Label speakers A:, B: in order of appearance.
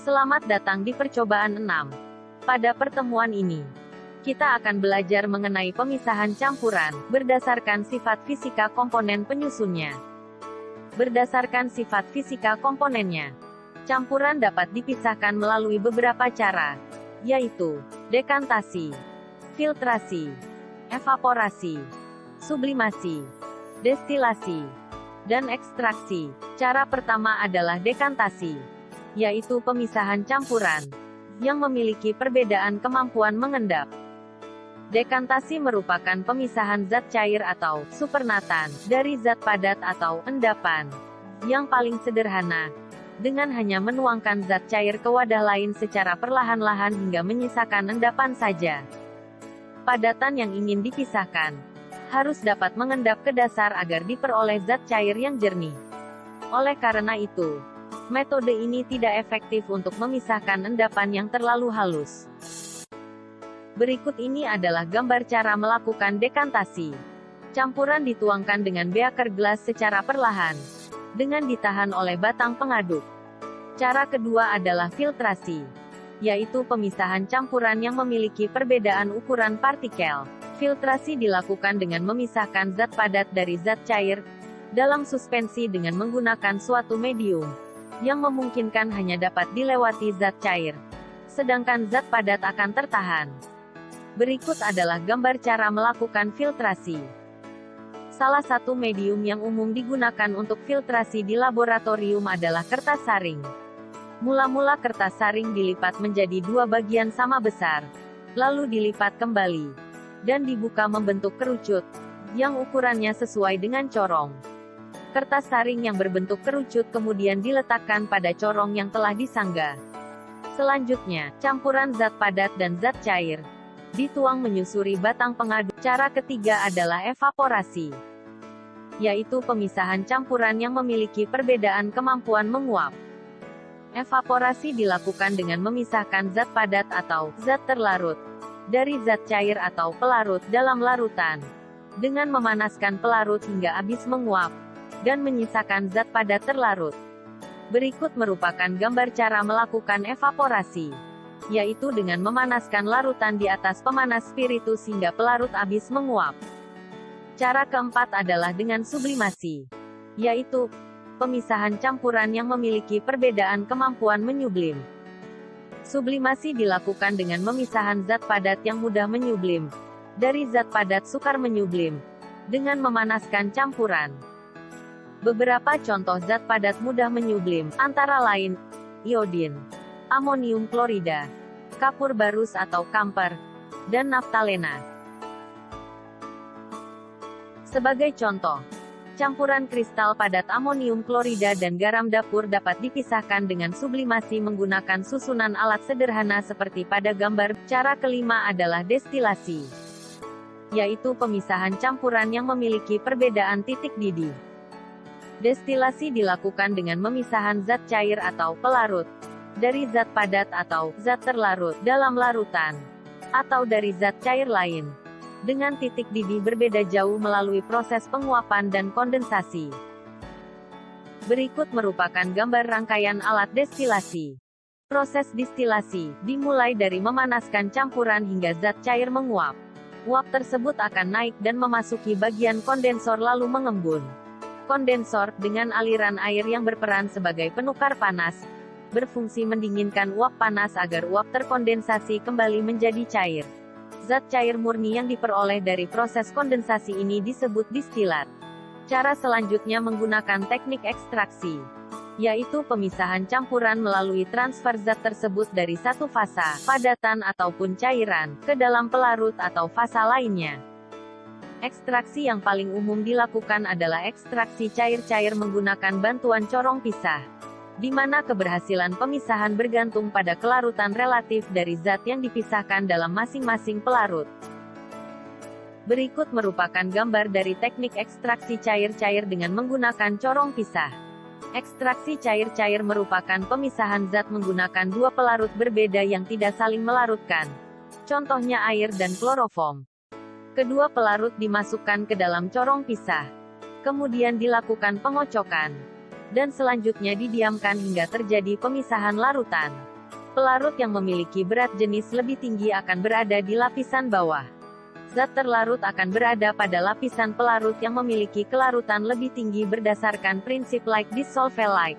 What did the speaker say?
A: Selamat datang di percobaan 6. Pada pertemuan ini, kita akan belajar mengenai pemisahan campuran, berdasarkan sifat fisika komponen penyusunnya. Berdasarkan sifat fisika komponennya, campuran dapat dipisahkan melalui beberapa cara, yaitu dekantasi, filtrasi, evaporasi, sublimasi, destilasi, dan ekstraksi. Cara pertama adalah dekantasi, yaitu pemisahan campuran yang memiliki perbedaan kemampuan mengendap. Dekantasi merupakan pemisahan zat cair atau supernatan dari zat padat atau endapan yang paling sederhana, dengan hanya menuangkan zat cair ke wadah lain secara perlahan-lahan hingga menyisakan endapan saja. Padatan yang ingin dipisahkan harus dapat mengendap ke dasar agar diperoleh zat cair yang jernih. Oleh karena itu, metode ini tidak efektif untuk memisahkan endapan yang terlalu halus. Berikut ini adalah gambar cara melakukan dekantasi. Campuran dituangkan dengan beaker gelas secara perlahan, dengan ditahan oleh batang pengaduk. Cara kedua adalah filtrasi, yaitu pemisahan campuran yang memiliki perbedaan ukuran partikel. Filtrasi dilakukan dengan memisahkan zat padat dari zat cair, dalam suspensi dengan menggunakan suatu medium, yang memungkinkan hanya dapat dilewati zat cair, sedangkan zat padat akan tertahan. Berikut adalah gambar cara melakukan filtrasi. Salah satu medium yang umum digunakan untuk filtrasi di laboratorium adalah kertas saring. Mula-mula kertas saring dilipat menjadi dua bagian sama besar, lalu dilipat kembali, dan dibuka membentuk kerucut, yang ukurannya sesuai dengan corong. Kertas saring yang berbentuk kerucut kemudian diletakkan pada corong yang telah disanggah. Selanjutnya, campuran zat padat dan zat cair dituang menyusuri batang pengaduk. Cara ketiga adalah evaporasi, yaitu pemisahan campuran yang memiliki perbedaan kemampuan menguap. Evaporasi dilakukan dengan memisahkan zat padat atau zat terlarut dari zat cair atau pelarut dalam larutan, dengan memanaskan pelarut hingga habis menguap, dan menyisakan zat padat terlarut. Berikut merupakan gambar cara melakukan evaporasi, yaitu dengan memanaskan larutan di atas pemanas spiritus hingga pelarut habis menguap. Cara keempat adalah dengan sublimasi, yaitu pemisahan campuran yang memiliki perbedaan kemampuan menyublim. Sublimasi dilakukan dengan memisahan zat padat yang mudah menyublim dari zat padat sukar menyublim, dengan memanaskan campuran. Beberapa contoh zat padat mudah menyublim, antara lain iodin, amonium klorida, kapur barus atau kamper, dan naftalena. Sebagai contoh, campuran kristal padat amonium klorida dan garam dapur dapat dipisahkan dengan sublimasi menggunakan susunan alat sederhana seperti pada gambar. Cara kelima adalah destilasi, yaitu pemisahan campuran yang memiliki perbedaan titik didih. Destilasi dilakukan dengan memisahan zat cair atau pelarut dari zat padat atau zat terlarut dalam larutan, atau dari zat cair lain, dengan titik didih berbeda jauh melalui proses penguapan dan kondensasi. Berikut merupakan gambar rangkaian alat destilasi. Proses distilasi dimulai dari memanaskan campuran hingga zat cair menguap. Uap tersebut akan naik dan memasuki bagian kondensor lalu mengembun. Kondensor, dengan aliran air yang berperan sebagai penukar panas, berfungsi mendinginkan uap panas agar uap terkondensasi kembali menjadi cair. Zat cair murni yang diperoleh dari proses kondensasi ini disebut distilat. Cara selanjutnya menggunakan teknik ekstraksi, yaitu pemisahan campuran melalui transfer zat tersebut dari satu fasa, padatan ataupun cairan, ke dalam pelarut atau fasa lainnya. Ekstraksi yang paling umum dilakukan adalah ekstraksi cair-cair menggunakan bantuan corong pisah, di mana keberhasilan pemisahan bergantung pada kelarutan relatif dari zat yang dipisahkan dalam masing-masing pelarut. Berikut merupakan gambar dari teknik ekstraksi cair-cair dengan menggunakan corong pisah. Ekstraksi cair-cair merupakan pemisahan zat menggunakan dua pelarut berbeda yang tidak saling melarutkan. Contohnya air dan kloroform. Kedua pelarut dimasukkan ke dalam corong pisah. Kemudian dilakukan pengocokan, dan selanjutnya didiamkan hingga terjadi pemisahan larutan. Pelarut yang memiliki berat jenis lebih tinggi akan berada di lapisan bawah. Zat terlarut akan berada pada lapisan pelarut yang memiliki kelarutan lebih tinggi berdasarkan prinsip like dissolve like.